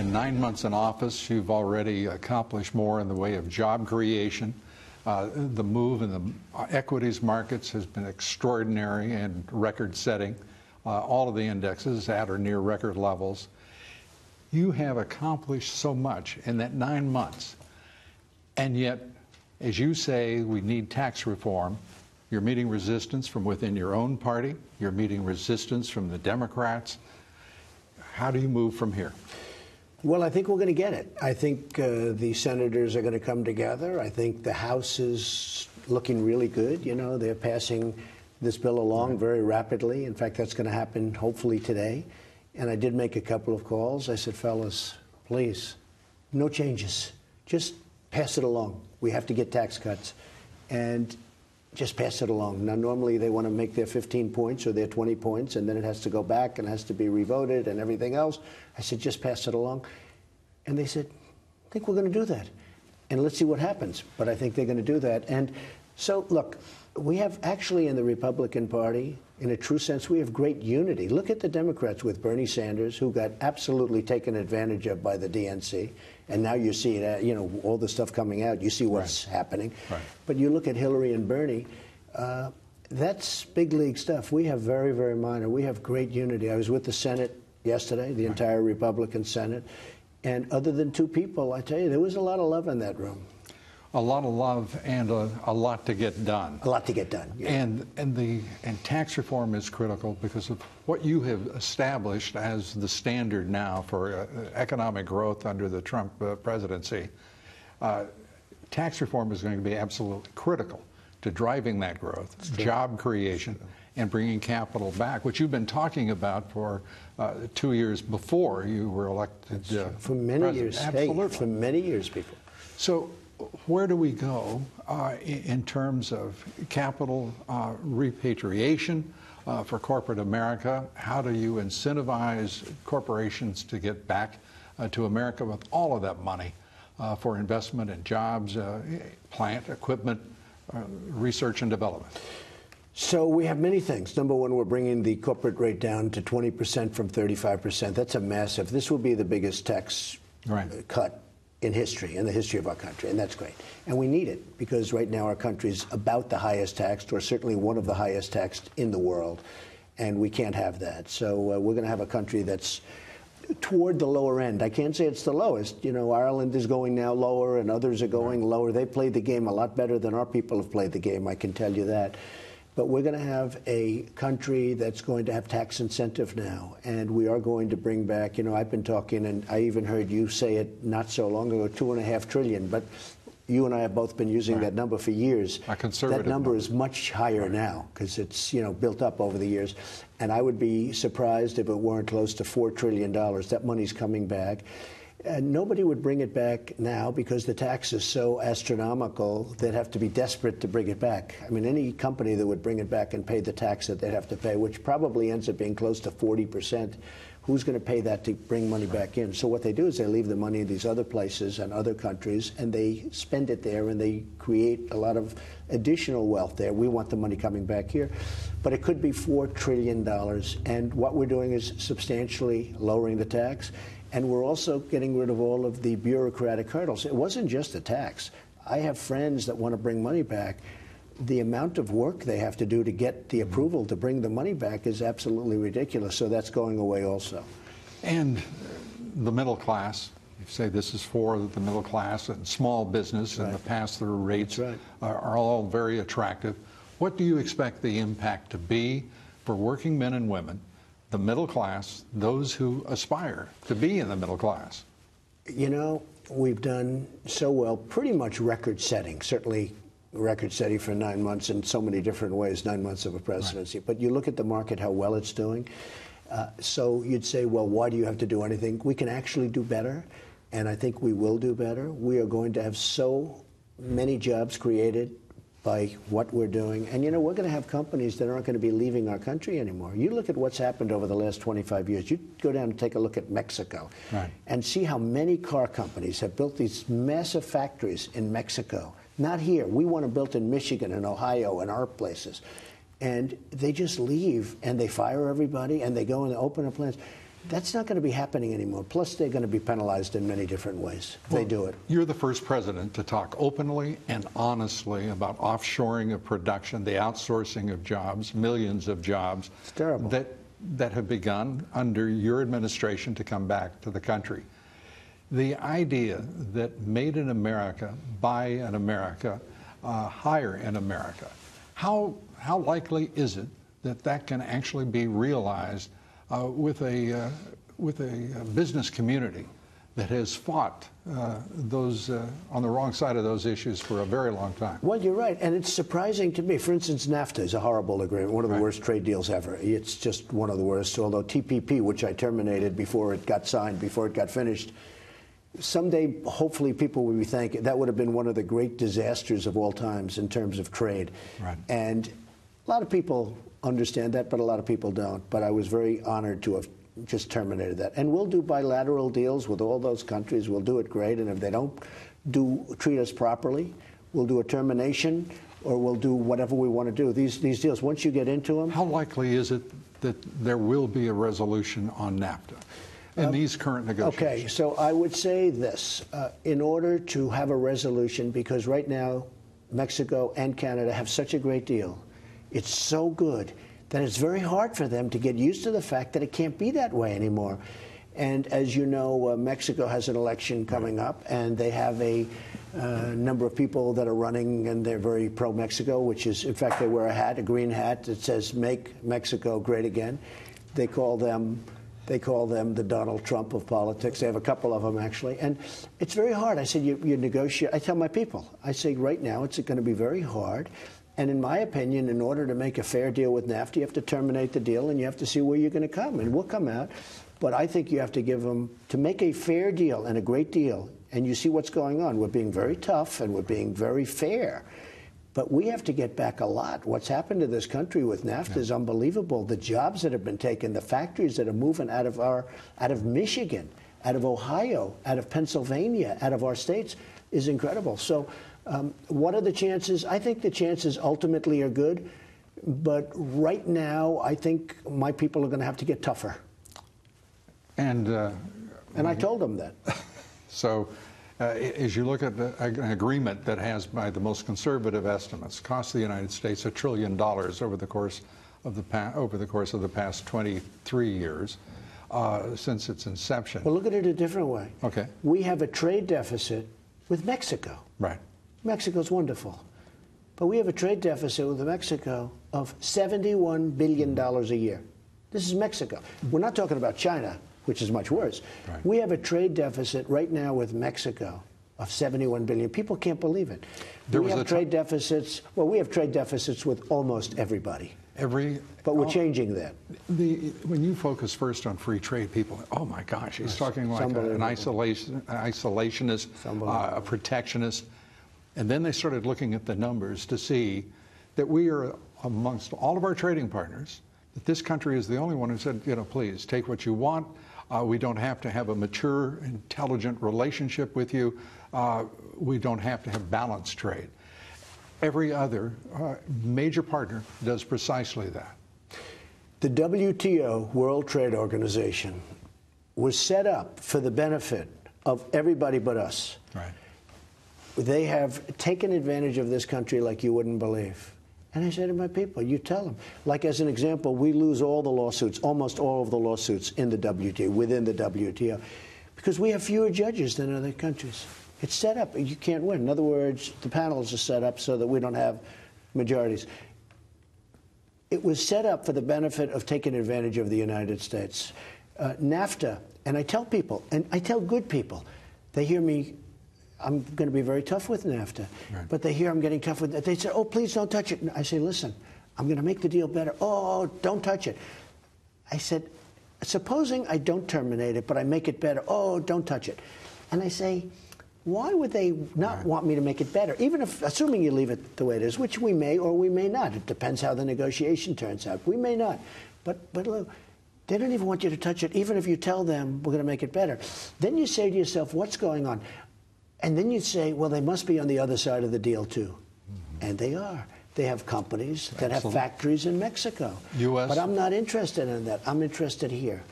In 9 months in office, you've already accomplished more in the way of job creation. The move in the equities markets has been extraordinary and record-setting. All of the indexes at or near record levels. You have accomplished so much in that 9 months. And yet, as you say, we need tax reform. You're meeting resistance from within your own party. You're meeting resistance from the Democrats. How do you move from here? Well, I think we're going to get it. I think the senators are going to come together. I think the House is looking really good. You know, they're passing this bill along very rapidly. In fact, that's going to happen hopefully today. And I did make a couple of calls. I said, fellas, please, no changes. Just pass it along. We have to get tax cuts. And just pass it along. Now, normally they want to make their 15 points or their 20 points, and then it has to go back and has to be revoted and everything else. I said, just pass it along. And they said, I think we're going to do that. And let's see what happens. But I think they're going to do that. And so, look, we have actually in the Republican Party, in a true sense, we have great unity. Look at the Democrats with Bernie Sanders, who got absolutely taken advantage of by the DNC. And now you see it, you know, all the stuff coming out. You see what's happening. Right. But you look at Hillary and Bernie, that's big league stuff. We have very, very minor. We have great unity. I was with the Senate yesterday, the entire Republican Senate. And other than two people, I tell you, there was a lot of love in that room. A lot of love and a lot to get done. A lot to get done. Yeah. And tax reform is critical because of what you have established as the standard now for economic growth under the Trump presidency. Tax reform is going to be absolutely critical to driving that growth, job creation, and bringing capital back, which you've been talking about for 2 years before you were elected. For many years. Absolutely. Hey, for many years, people. So where do we go in terms of capital repatriation for corporate America? How do you incentivize corporations to get back to America with all of that money for investment in jobs, plant, equipment, research and development? So we have many things. Number one, we're bringing the corporate rate down to 20% from 35%. That's a massive. This will be the biggest tax cut in history, in the history of our country, and that's great. And we need it because right now our country is about the highest taxed, or certainly one of the highest taxed in the world, and we can't have that. So we're going to have a country that's toward the lower end. I can't say it's the lowest. You know, Ireland is going now lower, and others are going lower. They played the game a lot better than our people have played the game, I can tell you that. But we're going to have a country that's going to have tax incentive now, and we are going to bring back, you know, I've been talking, and I even heard you say it not so long ago, $2.5 trillion, but you and I have both been using that number for years. A conservative that number is much higher now because it's, you know, built up over the years. And I would be surprised if it weren't close to $4 trillion. That money's coming back. And nobody would bring it back now because the tax is so astronomical, they'd have to be desperate to bring it back. I mean, any company that would bring it back and pay the tax that they'd have to pay, which probably ends up being close to 40%, who's going to pay that to bring money back in? So what they do is they leave the money in these other places and other countries, and they spend it there, and they create a lot of additional wealth there. We want the money coming back here. But it could be $4 trillion, and what we're doing is substantially lowering the tax. And we're also getting rid of all of the bureaucratic hurdles. It wasn't just a tax. I have friends that want to bring money back. The amount of work they have to do to get the approval to bring the money back is absolutely ridiculous. So that's going away also. And the middle class, you say this is for the middle class and small business, and the pass-through rates are all very attractive. What do you expect the impact to be for working men and women, the middle class, those who aspire to be in the middle class? You know, we've done so well, pretty much record-setting, certainly record-setting for 9 months in so many different ways, 9 months of a presidency. But you look at the market, how well it's doing. So you'd say, well, why do you have to do anything? We can actually do better, and I think we will do better. We are going to have so many jobs created by what we're doing. And, you know, we're going to have companies that aren't going to be leaving our country anymore. You look at what's happened over the last 25 years. You go down and take a look at Mexico and see how many car companies have built these massive factories in Mexico. Not here. We want to build in Michigan and Ohio and our places. And they just leave, and they fire everybody, and they go and they open up plants. That's not going to be happening anymore. Plus, they're going to be penalized in many different ways if they do it. You're the first president to talk openly and honestly about offshoring of production, the outsourcing of jobs, millions of jobs It's terrible. that have begun under your administration to come back to the country. The idea that made in America, buy in America, hire in America, how likely is it that that can actually be realized with a business community that has fought those on the wrong side of those issues for a very long time? Well, you're right, and it's surprising to me. For instance, NAFTA is a horrible agreement, one of the worst trade deals ever. It's just one of the worst, although TPP, which I terminated before it got signed, before it got finished, someday, hopefully, people will be thanking. That would have been one of the great disasters of all times in terms of trade. Right. And a lot of people understand that, but a lot of people don't. But I was very honored to have just terminated that. And we'll do bilateral deals with all those countries. We'll do it great. And if they don't treat us properly, we'll do a termination, or we'll do whatever we want to do. These deals, once you get into them. How likely is it that there will be a resolution on NAFTA in these current negotiations? Okay, so I would say this. In order to have a resolution, because right now Mexico and Canada have such a great deal, it's so good that it's very hard for them to get used to the fact that it can't be that way anymore. And as you know, Mexico has an election coming up, and they have a number of people that are running, and they're very pro-Mexico, which is, in fact, they wear a hat, a green hat that says "Make Mexico Great Again." They call them the Donald Trump of politics. They have a couple of them, actually. And it's very hard. I said, you negotiate. I tell my people, I say, right now, it's going to be very hard. And in my opinion, in order to make a fair deal with NAFTA, you have to terminate the deal, and you have to see where you're going to come. And we'll come out. But I think you have to give them, to make a fair deal and a great deal, and you see what's going on. We're being very tough, and we're being very fair. But we have to get back a lot. What's happened to this country with NAFTA is unbelievable. The jobs that have been taken, the factories that are moving out of Michigan, out of Ohio, out of Pennsylvania, out of our states is incredible. So what are the chances? I think the chances ultimately are good. But right now, I think my people are going to have to get tougher. And I told them that. So as you look at an agreement that has, by the most conservative estimates, cost the United States $1 trillion over the course of the past 23 years since its inception. Well, look at it a different way. Okay. We have a trade deficit with Mexico. Right. Mexico's wonderful. But we have a trade deficit with Mexico of $71 billion a year. This is Mexico. We're not talking about China, which is much worse. Right. We have a trade deficit right now with Mexico of 71 billion. People can't believe it. We have trade deficits. Well, we have trade deficits with almost everybody. But we're changing that. When you focus first on free trade, people, oh my gosh, he's talking like an isolationist, a protectionist. And then they started looking at the numbers to see that we are, amongst all of our trading partners, that this country is the only one who said, please take what you want. We don't have to have a mature, intelligent relationship with you. We don't have to have balanced trade. Every other major partner does precisely that. The WTO, World Trade Organization, was set up for the benefit of everybody but us. Right. They have taken advantage of this country like you wouldn't believe. And I say to my people, you tell them. Like, as an example, we lose all the lawsuits, almost all of the lawsuits in the WTO, within the WTO, because we have fewer judges than other countries. It's set up. You can't win. In other words, the panels are set up so that we don't have majorities. It was set up for the benefit of taking advantage of the United States. NAFTA, and I tell people, and I tell good people, they hear me, I'm going to be very tough with NAFTA, right. But they hear I'm getting tough with it. They say, oh, please don't touch it. And I say, listen, I'm going to make the deal better. Oh, don't touch it. I said, supposing I don't terminate it, but I make it better. Oh, don't touch it. And I say, why would they not want me to make it better? Even if, assuming you leave it the way it is, which we may or we may not. It depends how the negotiation turns out. We may not. But look, they don't even want you to touch it, even if you tell them we're going to make it better. Then you say to yourself, what's going on? And then you say, well, they must be on the other side of the deal, too. Mm-hmm. And they are. They have companies that have factories in Mexico. US. But I'm not interested in that. I'm interested here.